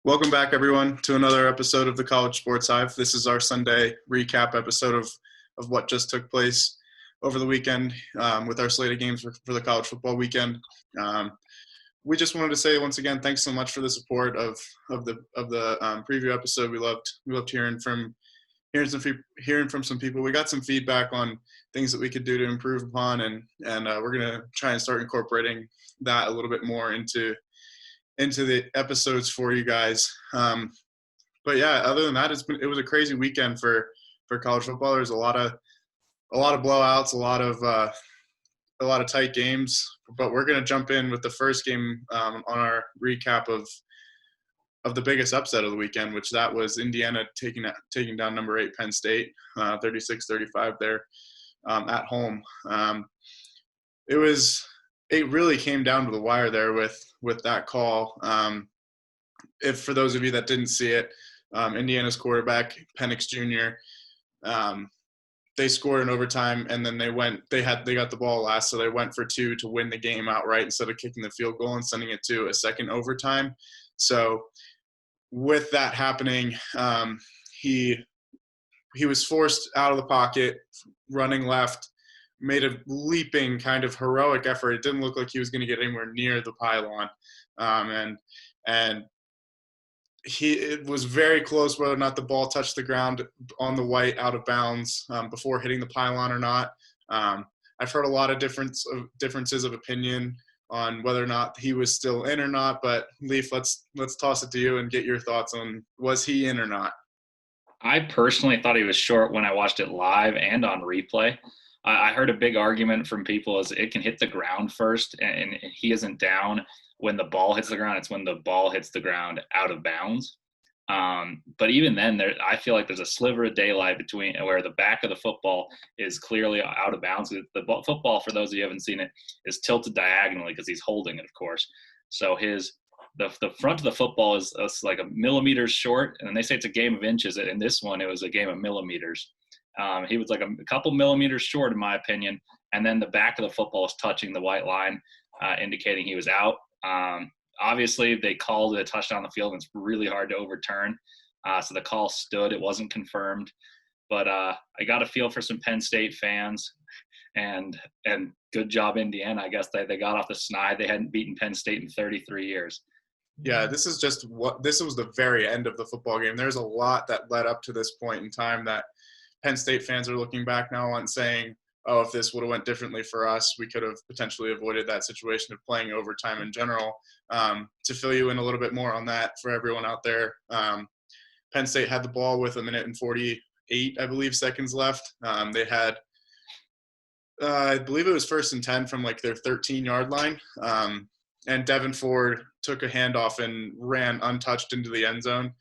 Welcome back, everyone, to another episode of the College Sports Hive. This is our Sunday recap episode of what just took place over the weekend with our slate of games for the college football weekend. We just wanted to say once again, thanks so much for the support of the preview episode. We loved hearing from some people. We got some feedback on things that we could do to improve upon, and we're gonna try and start incorporating that a little bit more into the episodes for you guys. But yeah, other than that, it was a crazy weekend for college football. There's a lot of blowouts, a lot of tight games. But we're gonna jump in with the first game on our recap of the biggest upset of the weekend, which that was Indiana taking down number 8 Penn State, 36-35 there at home. It really came down to the wire there with that call. If for those of you that didn't see it, Indiana's quarterback Penix Jr. They scored in overtime, and then they got the ball last, so they went for 2 to win the game outright instead of kicking the field goal and sending it to a second overtime. So with that happening, he was forced out of the pocket, running left. Made a leaping kind of heroic effort. It didn't look like he was going to get anywhere near the pylon. It was very close whether or not the ball touched the ground on the white out of bounds before hitting the pylon or not. I've heard a lot of differences of opinion on whether or not he was still in or not, but Leif, let's toss it to you and get your thoughts on, was he in or not? I personally thought he was short when I watched it live and on replay. I heard a big argument from people is it can hit the ground first, and he isn't down when the ball hits the ground. It's when the ball hits the ground out of bounds. But even then, I feel like there's a sliver of daylight between where the back of the football is clearly out of bounds. The football, for those of you who haven't seen it, is tilted diagonally because he's holding it, of course. So the front of the football is like a millimeter short, and they say it's a game of inches. In this one, it was a game of millimeters. He was like a couple millimeters short, in my opinion, and then the back of the football was touching the white line, indicating he was out. Obviously, they called it a touchdown on the field, and it's really hard to overturn. So the call stood. It wasn't confirmed. But I got a feel for some Penn State fans, and good job, Indiana. I guess they got off the snide. They hadn't beaten Penn State in 33 years. Yeah, this was the very end of the football game. There's a lot that led up to this point in time that Penn State fans are looking back now on saying, oh, if this would have went differently for us, we could have potentially avoided that situation of playing overtime in general. To fill you in a little bit more on that for everyone out there, Penn State had the ball with 1 minute and 48, I believe, seconds left. They had, I believe it was 1st and 10 from like their 13-yard line. And Devin Ford took a handoff and ran untouched into the end zone.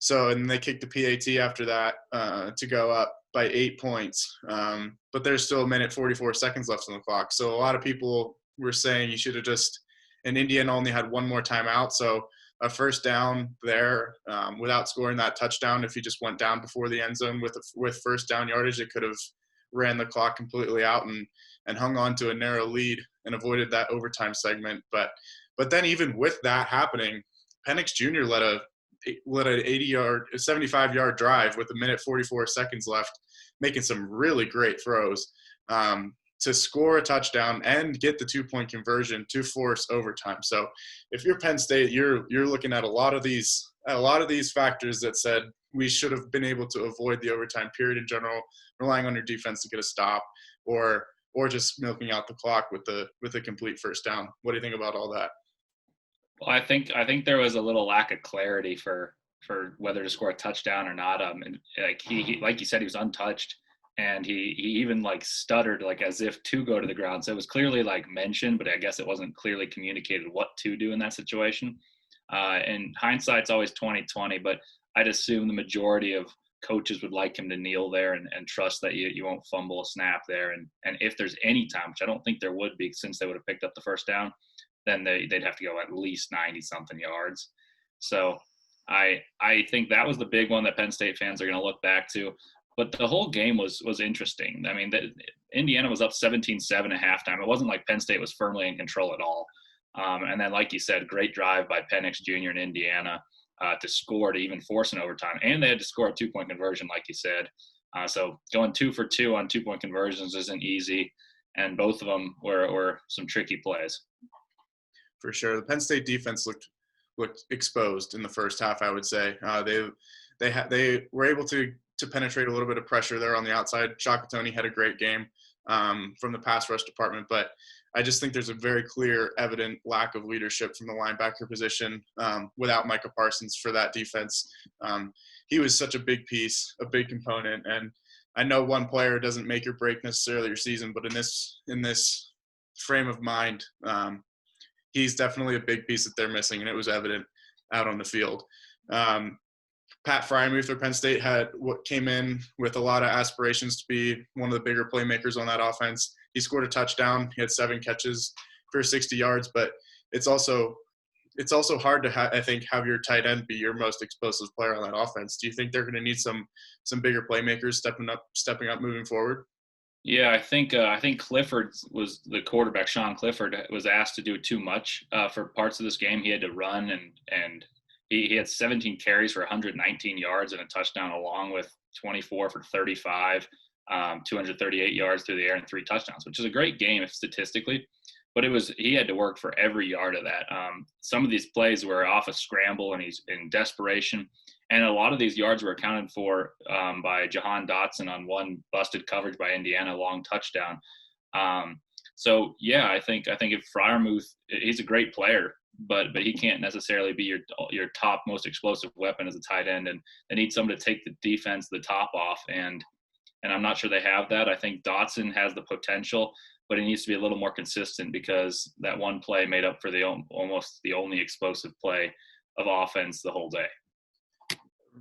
And they kicked the PAT after that to go up by 8 points. But there's still 1 minute 44 seconds left on the clock. So a lot of people were saying you should have and Indiana only had one more timeout. So a first down there without scoring that touchdown, if he just went down before the end zone with first down yardage, it could have ran the clock completely out and hung on to a narrow lead and avoided that overtime segment. But then even with that happening, Penix Jr. led an 75-yard drive with 1 minute 44 seconds left, making some really great throws to score a touchdown and get the 2-point conversion to force overtime. So if you're Penn State, you're looking at a lot of these factors that said we should have been able to avoid the overtime period in general, relying on your defense to get a stop, or just milking out the clock with a complete first down. What do you think about all that? Well, I think there was a little lack of clarity for whether to score a touchdown or not. And like he like you said, he was untouched, and he even like stuttered like as if to go to the ground. So it was clearly like mentioned, but I guess it wasn't clearly communicated what to do in that situation. And hindsight's always 20/20, but I'd assume the majority of coaches would like him to kneel there and trust that you won't fumble a snap there. And if there's any time, which I don't think there would be since they would have picked up the first down, then they'd have to go at least 90-something yards. So I think that was the big one that Penn State fans are going to look back to. But the whole game was interesting. I mean, Indiana was up 17-7 at halftime. It wasn't like Penn State was firmly in control at all. And then, like you said, great drive by Penix Jr. in Indiana to score to even force an overtime. And they had to score a 2-point conversion, like you said. So going 2 for 2 on 2-point conversions isn't easy. And both of them were some tricky plays. For sure. The Penn State defense looked exposed in the first half, I would say. They were able to penetrate a little bit of pressure there on the outside. Shakatoni had a great game from the pass rush department, but I just think there's a very clear, evident lack of leadership from the linebacker position without Micah Parsons for that defense. He was such a big piece, a big component, and I know one player doesn't make or break necessarily your season, but in this frame of mind, he's definitely a big piece that they're missing, and it was evident out on the field. Pat Frymuth for Penn State had what came in with a lot of aspirations to be one of the bigger playmakers on that offense. He scored a touchdown. He had 7 catches for 60 yards, but it's also hard to I think have your tight end be your most explosive player on that offense. Do you think they're going to need some bigger playmakers stepping up moving forward? Yeah, I think Clifford was the quarterback. Sean Clifford was asked to do too much for parts of this game. He had to run and he had 17 carries for 119 yards and a touchdown, along with 24 for 35, 238 yards through the air and 3 touchdowns, which is a great game statistically. But he had to work for every yard of that. Some of these plays were off a scramble and he's in desperation. And a lot of these yards were accounted for by Jahan Dotson on one busted coverage by Indiana, long touchdown. So yeah, I think if Fryermuth, he's a great player, but he can't necessarily be your top most explosive weapon as a tight end, and they need someone to take the defense the top off. And I'm not sure they have that. I think Dotson has the potential, but he needs to be a little more consistent, because that one play made up for almost the only explosive play of offense the whole day.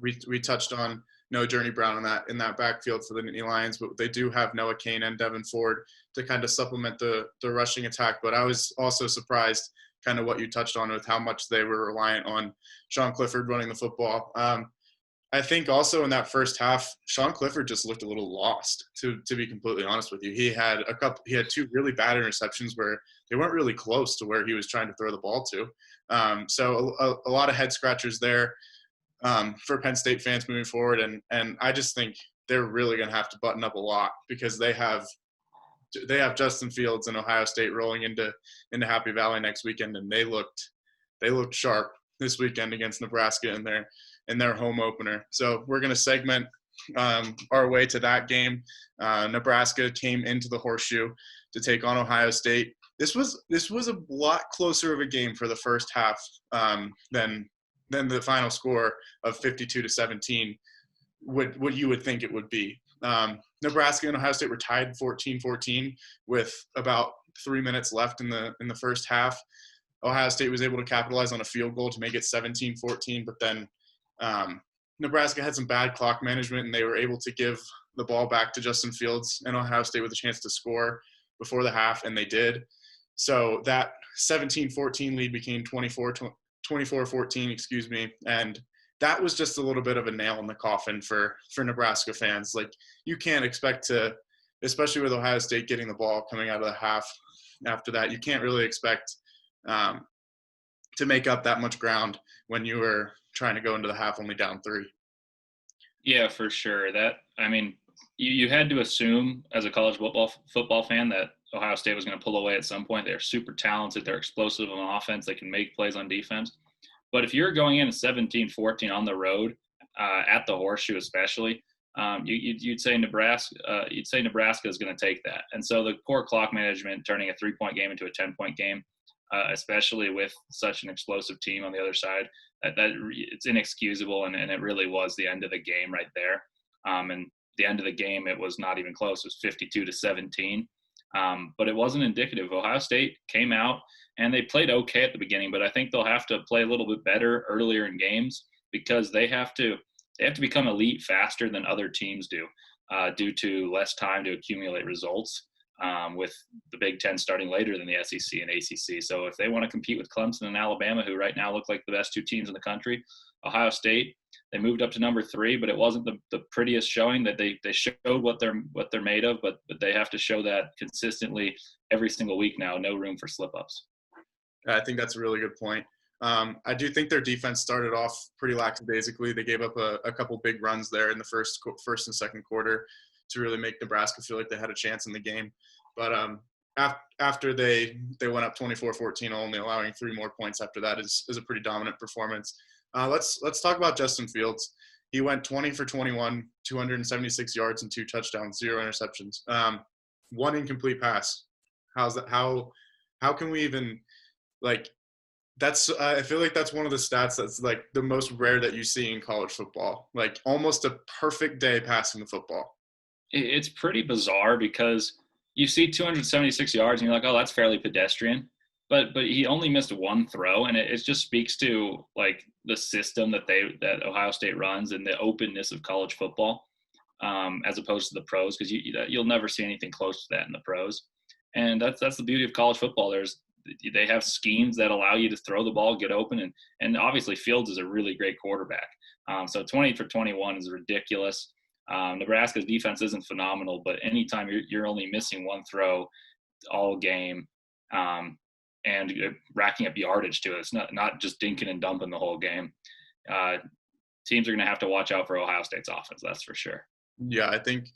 We touched on no Journey Brown in that backfield for the Nittany Lions, but they do have Noah Cain and Devin Ford to kind of supplement the rushing attack. But I was also surprised, kind of what you touched on, with how much they were reliant on Sean Clifford running the football. I think also in that first half, Sean Clifford just looked a little lost, to be completely honest with you. He had 2 really bad interceptions where they weren't really close to where he was trying to throw the ball to. So a lot of head scratchers there for Penn State fans moving forward. And I just think they're really going to have to button up a lot, because they have Justin Fields and Ohio State rolling into Happy Valley next weekend, and they looked sharp this weekend against Nebraska in their home opener. So we're going to segment our way to that game. Nebraska came into the Horseshoe to take on Ohio State. This was a lot closer of a game for the first half than the final score of 52-17 what you would think it would be. Nebraska and Ohio State were tied 14-14 with about 3 minutes left in the first half. Ohio State was able to capitalize on a field goal to make it 17-14, but then Nebraska had some bad clock management, and they were able to give the ball back to Justin Fields and Ohio State with a chance to score before the half, and they did. So that 17-14 lead became 24-14, and that was just a little bit of a nail in the coffin for Nebraska fans. Like, you can't expect to, especially with Ohio State getting the ball coming out of the half after that, you can't really expect to make up that much ground when you were trying to go into the half only down 3. Yeah, for sure. You had to assume as a college football fan that Ohio State was going to pull away at some point. They're super talented. They're explosive on offense. They can make plays on defense. But if you're going in at 17-14 on the road, at the Horseshoe especially, you'd say Nebraska is going to take that. And so the poor clock management, turning a 3-point game into a 10-point game, especially with such an explosive team on the other side, that it's inexcusable, and it really was the end of the game right there. And the end of the game, it was not even close. It was 52-17. But it wasn't indicative. Ohio State came out and they played okay at the beginning, but I think they'll have to play a little bit better earlier in games, because they have to become elite faster than other teams do, due to less time to accumulate results, with the Big Ten starting later than the SEC and ACC. So if they want to compete with Clemson and Alabama, who right now look like the best 2 teams in the country, Ohio State, they moved up to number 3, but it wasn't the prettiest showing. That they showed what they're made of, but they have to show that consistently every single week now. No room for slip-ups. I think that's a really good point. I do think their defense started off pretty lackadaisically. They gave up a couple big runs there in the first and second quarter to really make Nebraska feel like they had a chance in the game. But after they went up 24-14, only allowing 3 more points after that is a pretty dominant performance. Let's talk about Justin Fields. He went 20 for 21, 276 yards and 2 touchdowns, 0 interceptions. 1 incomplete pass. How's that? How can we even that's I feel like that's one of the stats that's like the most rare that you see in college football. Like almost a perfect day passing the football. It's pretty bizarre because you see 276 yards and you're like, oh, that's fairly pedestrian. But he only missed 1 throw, and it just speaks to like the system that Ohio State runs and the openness of college football, as opposed to the pros, because you'll never see anything close to that in the pros. And that's the beauty of college football. They have schemes that allow you to throw the ball, get open, and obviously Fields is a really great quarterback. So 20 for 21 is ridiculous. Nebraska's defense isn't phenomenal, but anytime you're only missing 1 throw all game, and racking up yardage to it, it's not just dinking and dumping the whole game. Teams are going to have to watch out for Ohio State's offense, that's for sure. Yeah, I think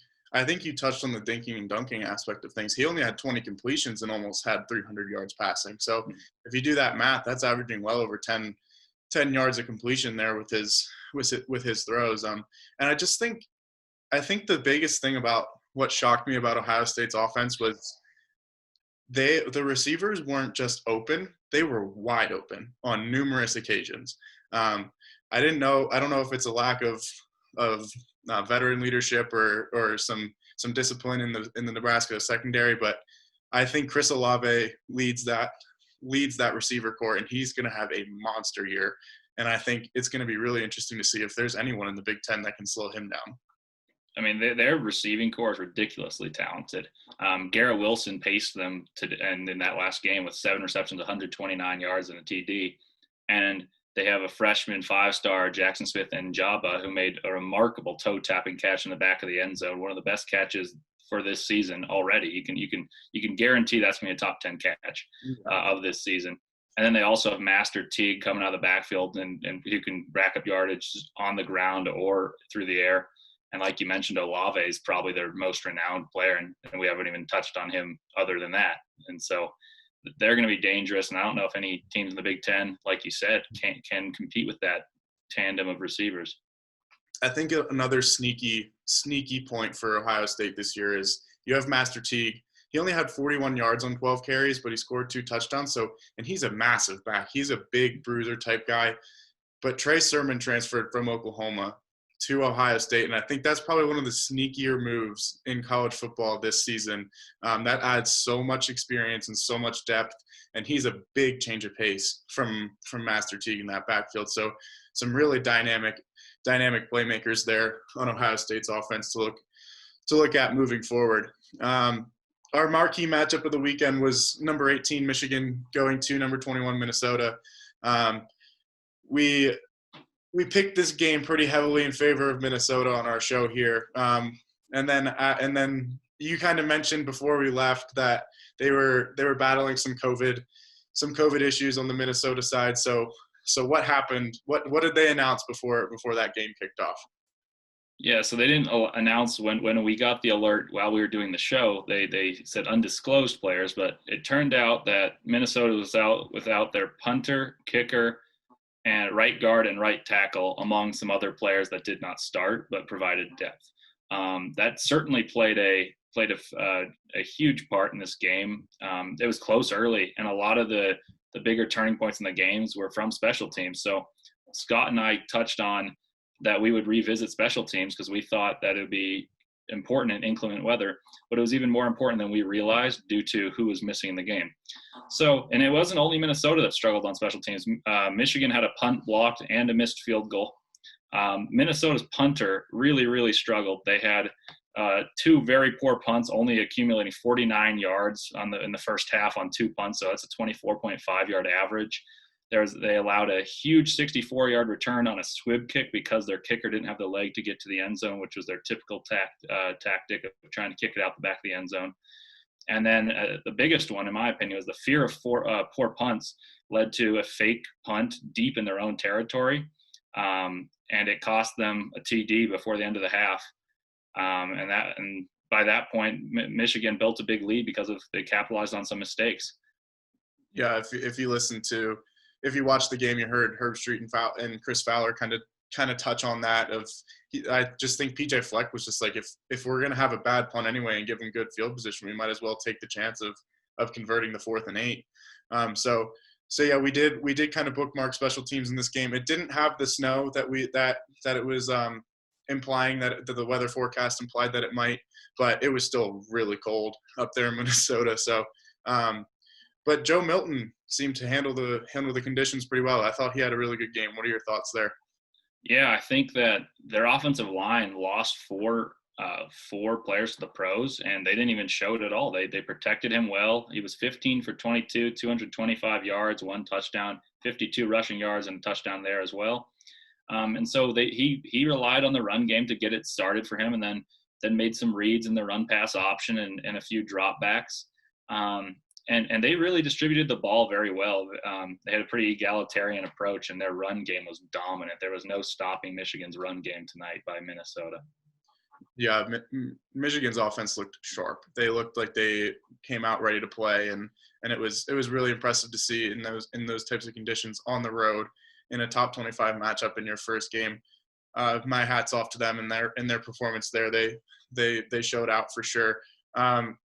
you touched on the dinking and dunking aspect of things. He only had 20 completions and almost had 300 yards passing. So if you do that math, that's averaging well over 10 yards of completion there with his throws. And I think the biggest thing about what shocked me about Ohio State's offense was the receivers weren't just open; they were wide open on numerous occasions. I don't know if it's a lack of veteran leadership or some discipline in the Nebraska secondary, but I think Chris Olave leads that receiver core, and he's going to have a monster year. And I think it's going to be really interesting to see if there's anyone in the Big Ten that can slow him down. I mean, their receiving core is ridiculously talented. Garrett Wilson paced them and in that last game with 7 receptions, 129 yards and a TD. And they have a freshman 5-star, Jackson Smith and Jabba, who made a remarkable toe-tapping catch in the back of the end zone, one of the best catches for this season already. You can guarantee that's going to be a top 10 catch of this season. And then they also have Master Teague coming out of the backfield and who can rack up yardage on the ground or through the air. And like you mentioned, Olave is probably their most renowned player, and we haven't even touched on him other than that. And so they're going to be dangerous, and I don't know if any teams in the Big Ten, like you said, can compete with that tandem of receivers. I think another sneaky point for Ohio State this year is you have Master Teague. He only had 41 yards on 12 carries, but he scored 2 touchdowns. And he's a massive back. He's a big bruiser type guy. But Trey Sermon transferred from Oklahoma to Ohio State, and I think that's probably one of the sneakier moves in college football this season. That adds so much experience and so much depth, and he's a big change of pace from Master Teague in that backfield. So some really dynamic playmakers there on Ohio State's offense to look at moving forward. Our marquee matchup of the weekend was number 18 Michigan going to number 21 Minnesota. We picked this game pretty heavily in favor of Minnesota on our show here. And then you kind of mentioned before we left that they were battling some COVID issues on the Minnesota side. So what happened? What did they announce before that game kicked off? Yeah, so they didn't announce when we got the alert while we were doing the show. They said undisclosed players, but it turned out that Minnesota was out without their punter, kicker, and right guard and right tackle, among some other players that did not start but provided depth. That certainly played a huge part in this game. It was close early, and a lot of the bigger turning points in the games were from special teams. So Scott and I touched on that we would revisit special teams because we thought that it would be important in inclement weather, but it was even more important than we realized due to who was missing in the game. So, and it wasn't only Minnesota that struggled on special teams. Michigan had a punt blocked and a missed field goal. Minnesota's punter really, really struggled. They had 2 very poor punts, only accumulating 49 yards in the first half on 2 punts. So that's a 24.5 yard average. They allowed a huge 64-yard return on a swib kick because their kicker didn't have the leg to get to the end zone, which was their typical tactic of trying to kick it out the back of the end zone. And then the biggest one, in my opinion, was the fear of poor punts led to a fake punt deep in their own territory. And it cost them a TD before the end of the half. And by that point, Michigan built a big lead because they capitalized on some mistakes. Yeah, if you watched the game, you heard Herb Street and Chris Fowler kind of touch on that. I just think PJ Fleck was just like, if we're gonna have a bad punt anyway and give them good field position, we might as well take the chance of converting the 4th and 8. So yeah, we did kind of bookmark special teams in this game. It didn't have the snow that it was implying that the weather forecast implied that it might, but it was still really cold up there in Minnesota. So, but Joe Milton seemed to handle the conditions pretty well. I thought he had a really good game. What are your thoughts there? Yeah, I think that their offensive line lost four players to the pros, and they didn't even show it at all. They protected him well. He was 15 for 22, 225 yards, 1 touchdown, 52 rushing yards, and a touchdown there as well. And so he relied on the run game to get it started for him, and then made some reads in the run pass option and a few dropbacks. And they really distributed the ball very well. They had a pretty egalitarian approach, and their run game was dominant. There was no stopping Michigan's run game tonight by Minnesota. Yeah, Michigan's offense looked sharp. They looked like they came out ready to play, and it was really impressive to see in those types of conditions on the road in a top 25 matchup in your first game. My hat's off to them in their performance there. They showed out for sure.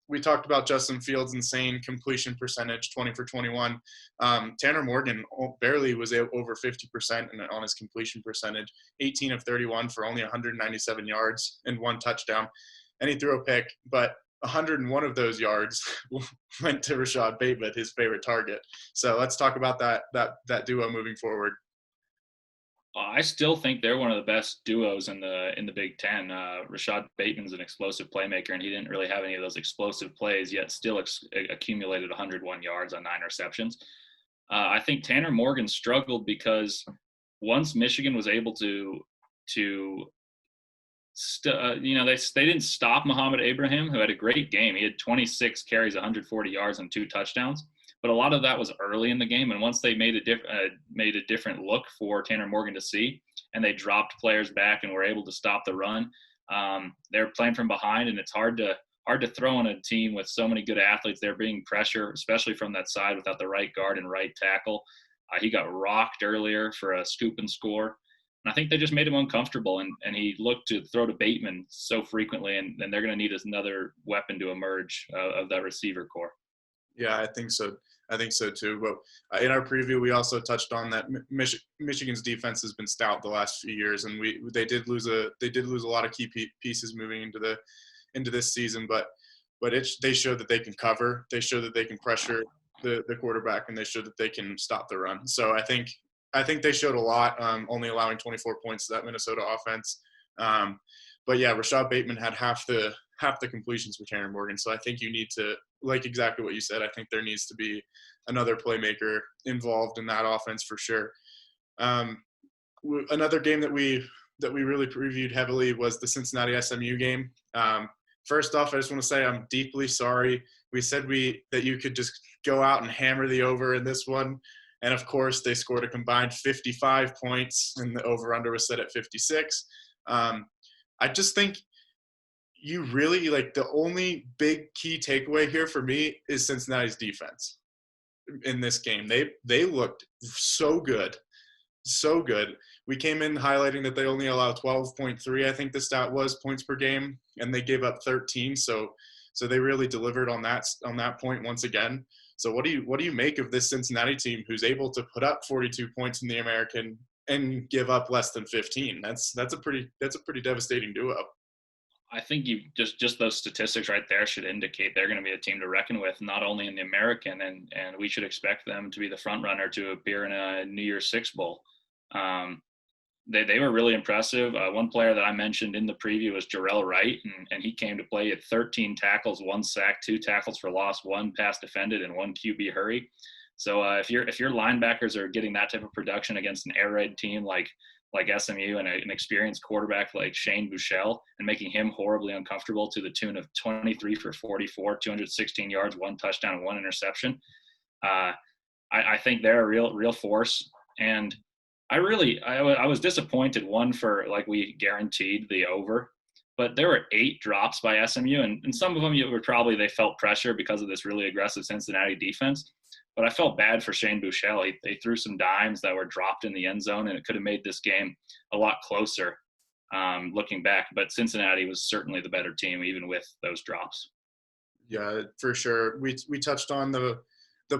We talked about Justin Fields' insane completion percentage, 20 for 21. Tanner Morgan barely was over 50% on his completion percentage, 18 of 31 for only 197 yards and 1 touchdown. And he threw a pick, but 101 of those yards went to Rashad Bateman, his favorite target. So let's talk about that duo moving forward. I still think they're one of the best duos in the Big Ten. Rashad Bateman's an explosive playmaker, and he didn't really have any of those explosive plays, yet still accumulated 101 yards on 9 receptions. I think Tanner Morgan struggled because once Michigan was able to they didn't stop Muhammad Abraham, who had a great game. He had 26 carries, 140 yards, and 2 touchdowns. But a lot of that was early in the game, and once they made a different look for Tanner Morgan to see, and they dropped players back and were able to stop the run, they're playing from behind, and it's hard to throw on a team with so many good athletes. They're being pressure, especially from that side, without the right guard and right tackle. He got rocked earlier for a scoop and score, and I think they just made him uncomfortable. And he looked to throw to Bateman so frequently, and they're going to need another weapon to emerge of that receiver core. Yeah, I think so. I think so too. But in our preview, we also touched on that Michigan's defense has been stout the last few years, and they did lose a lot of key pieces moving into this season. But they showed that they can cover. They showed that they can pressure the quarterback, and they showed that they can stop the run. So I think they showed a lot, only allowing 24 points to that Minnesota offense. But yeah, Rashad Bateman had half the completions for Tanner Morgan. So I think you need to, like exactly what you said, I think there needs to be another playmaker involved in that offense for sure. Another game that we really previewed heavily was the Cincinnati SMU game. First off, I just want to say I'm deeply sorry. We said that you could just go out and hammer the over in this one. And of course, they scored a combined 55 points, and the over-under was set at 56. I just think you really, the only big key takeaway here for me is Cincinnati's defense in this game. They looked so good. So good. We came in highlighting that they only allow 12.3, I think the stat was, points per game, and they gave up 13. So they really delivered on that point once again. So what do you make of this Cincinnati team who's able to put up 42 points in the American and give up less than 15? That's a pretty devastating duo. I think you just those statistics right there should indicate they're going to be a team to reckon with, not only in the American, and we should expect them to be the front runner to appear in a New Year's Six Bowl. They were really impressive. One player that I mentioned in the preview was Jarrell Wright, and he came to play at 13 tackles, 1 sack, 2 tackles for loss, 1 pass defended, and 1 QB hurry. So if your linebackers are getting that type of production against an air raid team like like SMU and an experienced quarterback like Shane Buechele and making him horribly uncomfortable to the tune of 23 for 44, 216 yards, 1 touchdown, 1 interception. I think they're a real force. And I was disappointed, one, for like we guaranteed the over, but there were 8 drops by SMU, and some of them were probably they felt pressure because of this really aggressive Cincinnati defense. But I felt bad for Shane Buechele. They threw some dimes that were dropped in the end zone, and it could have made this game a lot closer looking back. But Cincinnati was certainly the better team, even with those drops. Yeah, for sure. We touched on the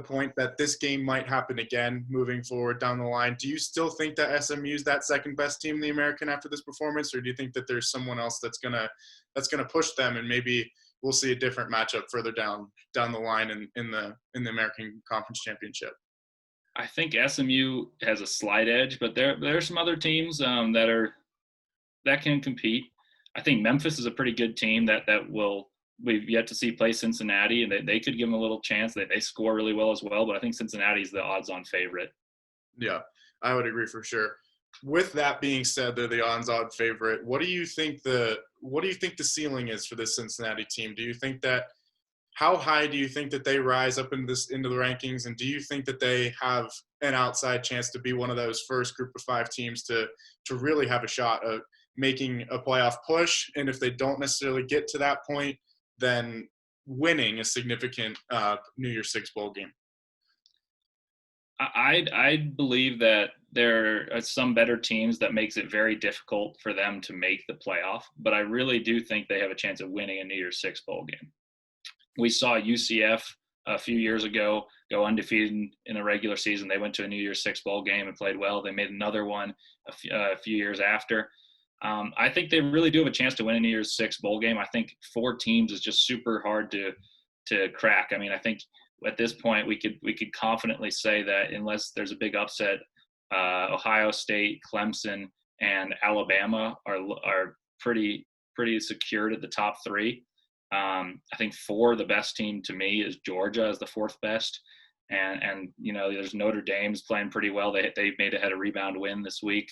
point that this game might happen again moving forward down the line. Do you still think that SMU is that second best team in the American after this performance, or do you think that there's someone else that's gonna push them, and maybe we'll see a different matchup further down the line in the American Conference Championship? I think SMU has a slight edge, but there are some other teams that can compete. I think Memphis is a pretty good team that we've yet to see play Cincinnati, and they could give them a little chance. They score really well as well, but I think Cincinnati's the odds-on favorite. Yeah, I would agree for sure. With that being said, they're the odds-on favorite. What do you think the ceiling is for this Cincinnati team? Do you think that how high do you think that they rise up into the rankings, and do you think that they have an outside chance to be one of those first group of 5 teams to really have a shot of making a playoff push? And if they don't necessarily get to that point, then winning a significant New Year's Six bowl game? I believe that there are some better teams that makes it very difficult for them to make the playoff, but I really do think they have a chance of winning a New Year's Six bowl game. We saw UCF a few years ago go undefeated in the regular season. They went to a New Year's Six bowl game and played well. They made another one a few years after. I think they really do have a chance to win a New Year's Six bowl game. I think 4 teams is just super hard to crack. I mean, I think at this point we could confidently say that unless there's a big upset, Ohio State, Clemson, and Alabama are pretty secured at the top 3. I think 4, the best team to me is Georgia as the 4th best, and there's Notre Dame's playing pretty well. They had a rebound win this week.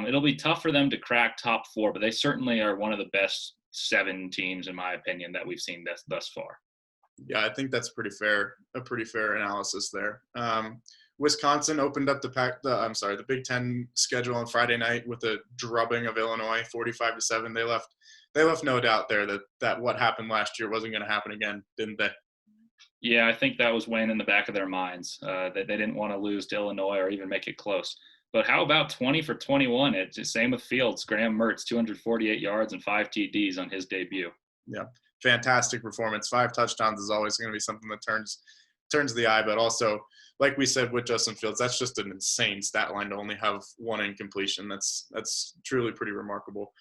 It'll be tough for them to crack top 4, but they certainly are one of the best 7 teams, in my opinion, that we've seen thus far. Yeah, I think that's a pretty fair analysis there. Wisconsin opened up the Big Ten schedule on Friday night with a drubbing of Illinois, 45-7. They left no doubt there that what happened last year wasn't going to happen again, didn't they? Yeah, I think that was weighing in the back of their minds. They didn't want to lose to Illinois or even make it close. But how about 20 for 21? Same with Fields. Graham Mertz, 248 yards and 5 TDs on his debut. Yeah, fantastic performance. 5 touchdowns is always going to be something that turns the eye. But also, like we said with Justin Fields, that's just an insane stat line to only have 1 incompletion. That's truly pretty remarkable.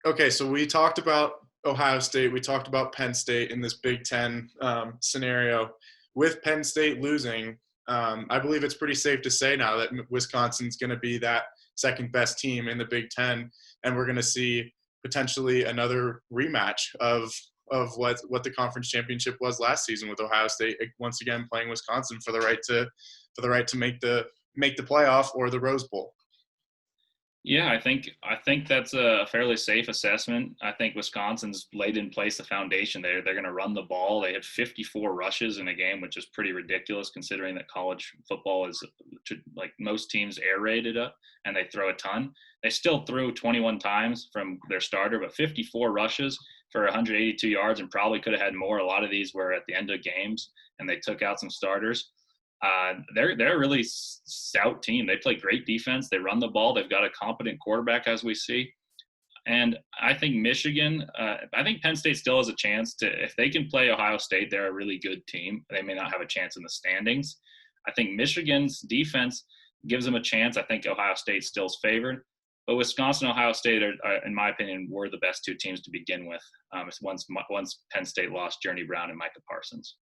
Okay, so we talked about Ohio State. We talked about Penn State in this Big Ten scenario. With Penn State losing, I believe it's pretty safe to say now that Wisconsin's going to be that second best team in the Big Ten, and we're going to see potentially another rematch of what the conference championship was last season, with Ohio State once again playing Wisconsin for the right to make the playoff or the Rose Bowl. Yeah, I think that's a fairly safe assessment. I think Wisconsin's laid in place the foundation. They're going to run the ball. They had 54 rushes in a game, which is pretty ridiculous considering that college football is, like most teams, air raided up and they throw a ton. They still threw 21 times from their starter, but 54 rushes for 182 yards, and probably could have had more. A lot of these were at the end of games and they took out some starters. They're a really stout team. They play great defense. They run the ball. They've got a competent quarterback, as we see. And I think I think Penn State still has a chance if they can play Ohio State, they're a really good team. They may not have a chance in the standings. I think Michigan's defense gives them a chance. I think Ohio State still's favored. But Wisconsin and Ohio State, in my opinion, were the best 2 teams to begin with once Penn State lost Journey Brown and Micah Parsons.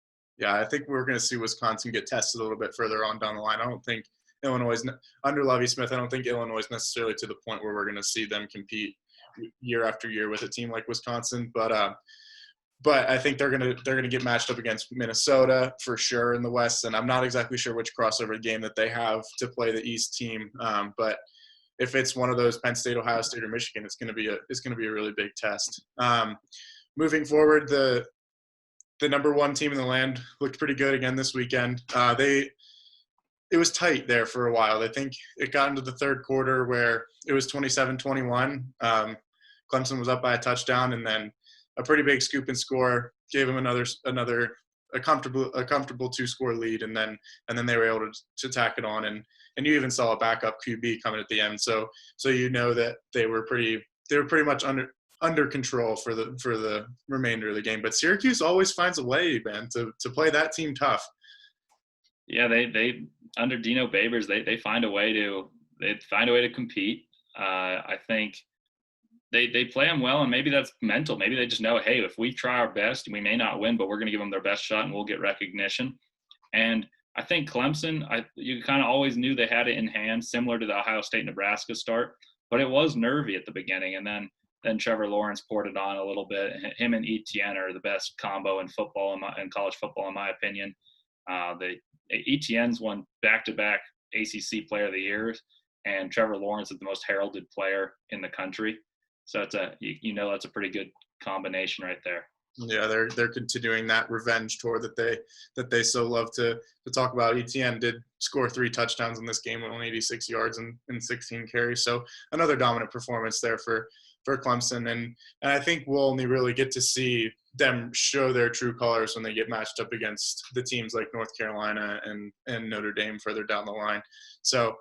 Yeah, I think we're going to see Wisconsin get tested a little bit further on down the line. I don't think under Lovie Smith, I don't think Illinois is necessarily to the point where we're going to see them compete year after year with a team like Wisconsin. But but I think they're gonna get matched up against Minnesota for sure in the West, and I'm not exactly sure which crossover game that they have to play the East team. But if it's one of those Penn State, Ohio State, or Michigan, it's gonna be a really big test. Moving forward, the number one team in the land looked pretty good again this weekend. It was tight there for a while. I think it got into the third quarter where it was 27-21. Clemson was up by a touchdown, and then a pretty big scoop and score gave them a comfortable 2-score lead, and then they were able to tack it on, and you even saw a backup QB coming at the end. So you know that they were pretty much under control for the remainder of the game. But Syracuse always finds a way, man, to play that team tough. Yeah, they under Dino Babers, they find a way to compete. I think they play them well, and maybe that's mental. Maybe they just know, hey, if we try our best, we may not win, but we're going to give them their best shot, and we'll get recognition. And I think Clemson, you kind of always knew they had it in hand, similar to the Ohio State-Nebraska start, but it was nervy at the beginning, and then Trevor Lawrence poured it on a little bit. Him and Etienne are the best combo in football, in college football, in my opinion. Etienne's won back-to-back ACC Player of the Year, and Trevor Lawrence is the most heralded player in the country. So that's a pretty good combination right there. Yeah, they're continuing that revenge tour that they so love to talk about. Etienne did score 3 touchdowns in this game with only 86 yards and 16 carries. So another dominant performance there for Clemson, and I think we'll only really get to see them show their true colors when they get matched up against the teams like North Carolina and Notre Dame further down the line. So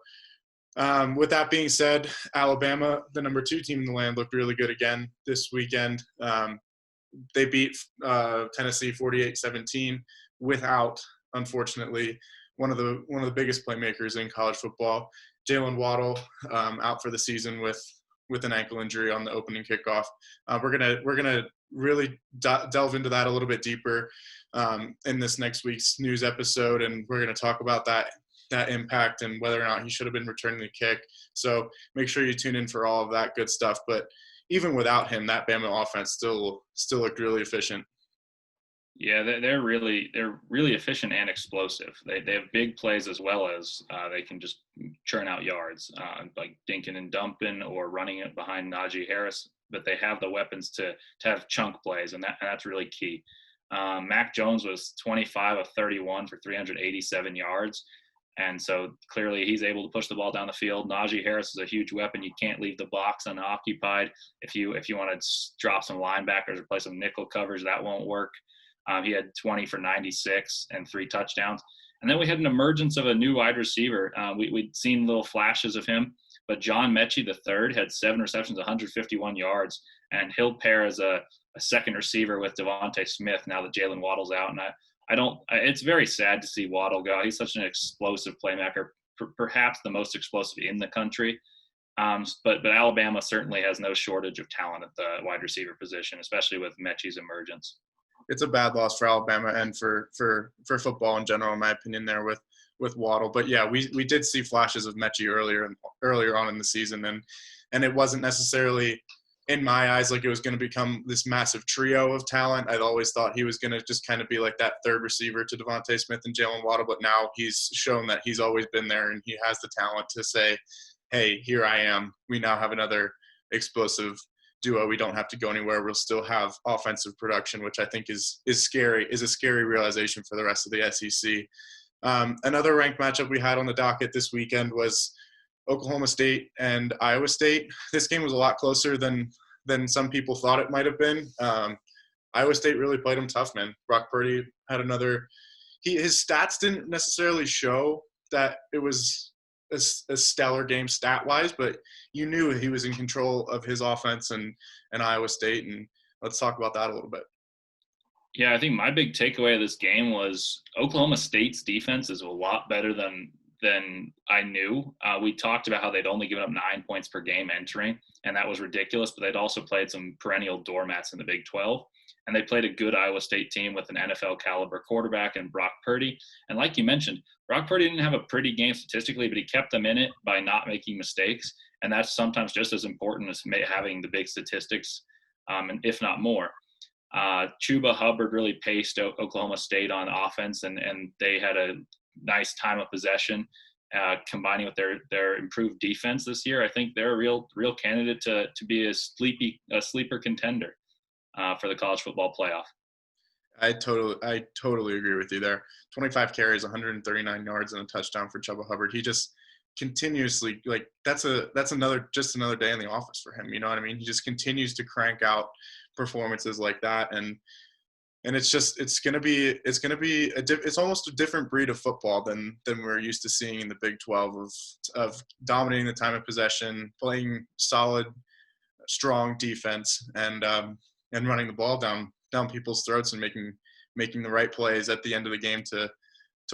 with that being said, Alabama, the number 2 team in the land, looked really good again this weekend. They beat Tennessee 48-17 without, unfortunately, one of the biggest playmakers in college football, Jalen Waddle, out for the season with an ankle injury on the opening kickoff. We're gonna really delve into that a little bit deeper in this next week's news episode, and we're gonna talk about that impact and whether or not he should have been returning the kick. So make sure you tune in for all of that good stuff. But even without him, that Bama offense still looked really efficient. Yeah, they're really efficient and explosive. They have big plays as well as they can just churn out yards, like dinking and dumping or running it behind Najee Harris. But they have the weapons to have chunk plays, and that's really key. Mac Jones was 25 of 31 for 387 yards. And so clearly he's able to push the ball down the field. Najee Harris is a huge weapon. You can't leave the box unoccupied. If you want to drop some linebackers or play some nickel coverage, that won't work. He had 20 for 96 and 3 touchdowns. And then we had an emergence of a new wide receiver. We'd seen little flashes of him, but John Mechie III had 7 receptions, 151 yards, and he'll pair as a second receiver with Devontae Smith now that Jalen Waddle's out. And it's very sad to see Waddle go. He's such an explosive playmaker, perhaps the most explosive in the country. But Alabama certainly has no shortage of talent at the wide receiver position, especially with Mechie's emergence. It's a bad loss for Alabama and for football in general, in my opinion, there with Waddle. But yeah, we did see flashes of Mechie earlier on in the season, and it wasn't necessarily, in my eyes, like it was going to become this massive trio of talent. I'd always thought he was going to just kind of be like that third receiver to Devontae Smith and Jalen Waddle, but now he's shown that he's always been there and he has the talent to say, hey, here I am. We now have another explosive duo. We don't have to go anywhere. We'll still have offensive production, which I think is a scary realization for the rest of the SEC. Another ranked matchup we had on the docket this weekend was Oklahoma State and Iowa State. This game was a lot closer than some people thought it might have been. Iowa State really played them tough, man. Brock Purdy had his stats didn't necessarily show that it was a stellar game stat-wise, but you knew he was in control of his offense and Iowa State, and let's talk about that a little bit. Yeah, I think my big takeaway of this game was Oklahoma State's defense is a lot better than I knew. We talked about how they'd only given up 9 points per game entering, and that was ridiculous, but they'd also played some perennial doormats in the Big 12, and they played a good Iowa State team with an NFL caliber quarterback and Brock Purdy. And like you mentioned, Brock Purdy didn't have a pretty game statistically, but he kept them in it by not making mistakes, and that's sometimes just as important as having the big statistics, and if not more. Chuba Hubbard really paced Oklahoma State on offense, and they had a nice time of possession. Combining with their improved defense this year, I think they're a real candidate to be a sleeper contender for the college football playoff. I totally agree with you there. 25 carries, 139 yards, and a touchdown for Chuba Hubbard. He just continuously, like, that's another day in the office for him. You know what I mean? He just continues to crank out performances like that, and it's almost a different breed of football than we're used to seeing in the Big 12 of dominating the time of possession, playing solid, strong defense, and running the ball down people's throats and making the right plays at the end of the game to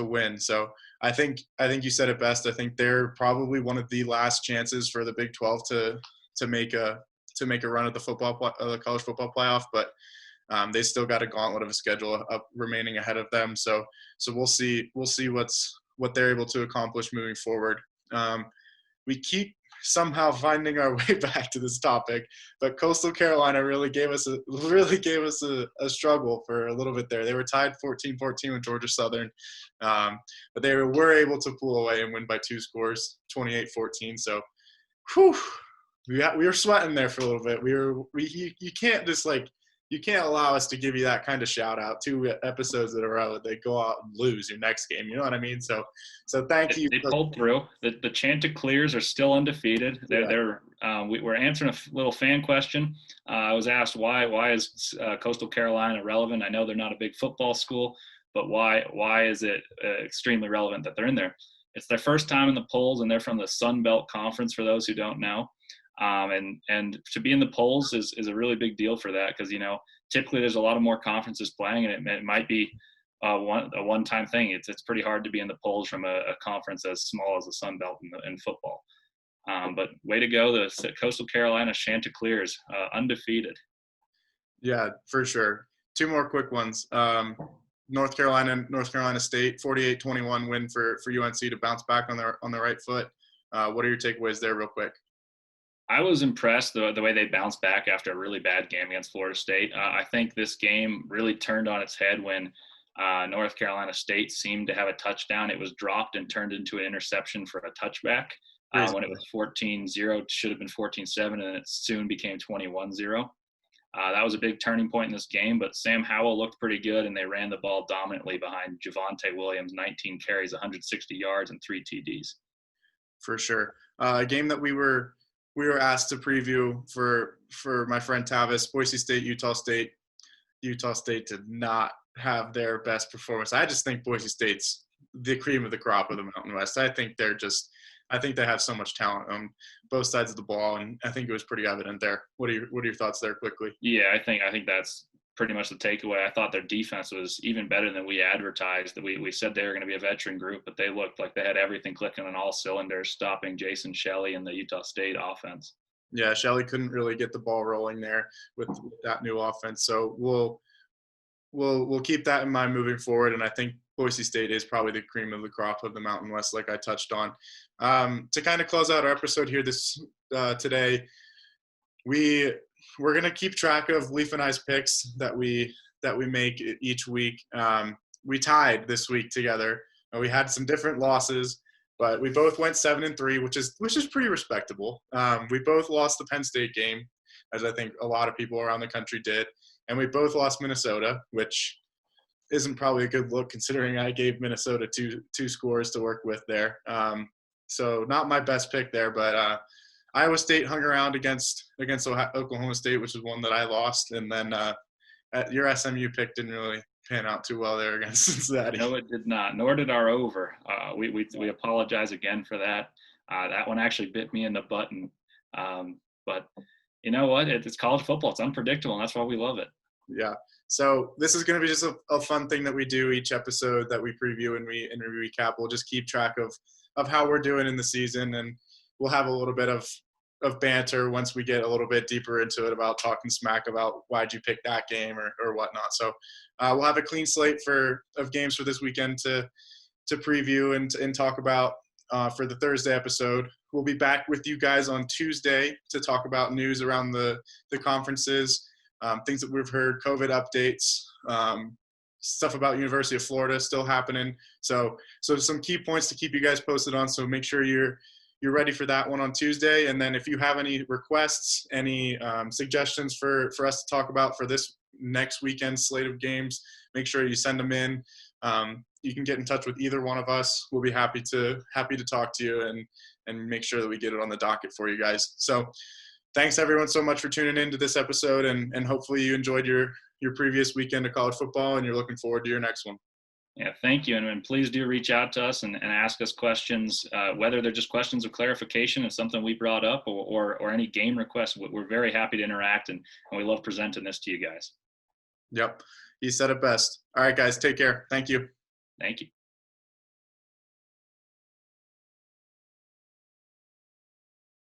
win. So I think you said it best. I think they're probably one of the last chances for the Big 12 to make a run at the college football playoff, but they still got a gauntlet of a schedule remaining ahead of them. So we'll see what they're able to accomplish moving forward. We keep somehow finding our way back to this topic, but Coastal Carolina really gave us a struggle for a little bit there. They were tied 14-14 with Georgia Southern, but they were able to pull away and win by 2 scores, 28-14. So, we were sweating there for a little bit. You can't allow us to give you that kind of shout out 2 episodes in a row that they go out and lose your next game. You know what I mean? So thank you. They pulled through. The Chanticleers are still undefeated. We're answering a little fan question. I was asked why is Coastal Carolina relevant? I know they're not a big football school, but why is it extremely relevant that they're in there? It's their first time in the polls, and they're from the Sun Belt Conference, for those who don't know. And to be in the polls is a really big deal for that, because, typically there's a lot of more conferences playing, and it might be a one-time thing. It's pretty hard to be in the polls from a conference as small as the Sun Belt in football. But way to go, the Coastal Carolina Chanticleers, undefeated. Yeah, for sure. 2 more quick ones. North Carolina State, 48-21 win for UNC to bounce back on the right foot. What are your takeaways there real quick? I was impressed the way they bounced back after a really bad game against Florida State. I think this game really turned on its head when North Carolina State seemed to have a touchdown. It was dropped and turned into an interception for a touchback. When it was 14-0, it should have been 14-7, and it soon became 21-0. That was a big turning point in this game, but Sam Howell looked pretty good, and they ran the ball dominantly behind Javonte Williams, 19 carries, 160 yards, and 3 TDs. For sure. A game that we were asked to preview for my friend Tavis, Boise State, Utah State. Utah State did not have their best performance. I just think Boise State's the cream of the crop of the Mountain West. I think they have so much talent on both sides of the ball, and I think it was pretty evident there. What are your thoughts there quickly? Yeah, I think that's pretty much the takeaway. I thought their defense was even better than we advertised. That we said they were going to be a veteran group, but they looked like they had everything clicking on all cylinders, stopping Jason Shelley and the Utah State offense. Yeah, Shelley couldn't really get the ball rolling there with that new offense. So we'll keep that in mind moving forward. And I think Boise State is probably the cream of the crop of the Mountain West, like I touched on. To kind of close out our episode here today, we're going to keep track of Leif and I's picks that we make each week. We tied this week together. We had some different losses, but we both went 7-3, which is pretty respectable. We both lost the Penn State game, as I think a lot of people around the country did, and we both lost Minnesota, which isn't probably a good look considering I gave Minnesota two scores to work with there. So not my best pick there, but Iowa State hung around against Oklahoma State, which is one that I lost. And then your SMU pick didn't really pan out too well there against Cincinnati. No, it did not, nor did our over. We apologize again for that. That one actually bit me in the button. But you know what? It's college football. It's unpredictable, and that's why we love it. Yeah. So this is going to be just a fun thing that we do each episode that we preview and we recap. We'll just keep track of how we're doing in the season, and we'll have a little bit of banter once we get a little bit deeper into it about talking smack about why'd you pick that game or whatnot. So we'll have a clean slate of games for this weekend to preview and talk about for the Thursday episode. We'll be back with you guys on Tuesday to talk about news around the conferences. things that we've heard, COVID updates, stuff about University of Florida still happening. So some key points to keep you guys posted on. So make sure you're ready for that one on Tuesday. And then if you have any requests, any suggestions for us to talk about for this next weekend slate of games, make sure you send them in. You can get in touch with either one of us. We'll be happy to talk to you and make sure that we get it on the docket for you guys. So thanks everyone so much for tuning into this episode, and hopefully you enjoyed your previous weekend of college football and you're looking forward to your next one. Yeah, thank you. And please do reach out to us and ask us questions, whether they're just questions of clarification of something we brought up or any game requests. We're very happy to interact, and we love presenting this to you guys. Yep. He said it best. All right, guys, take care. Thank you. Thank you.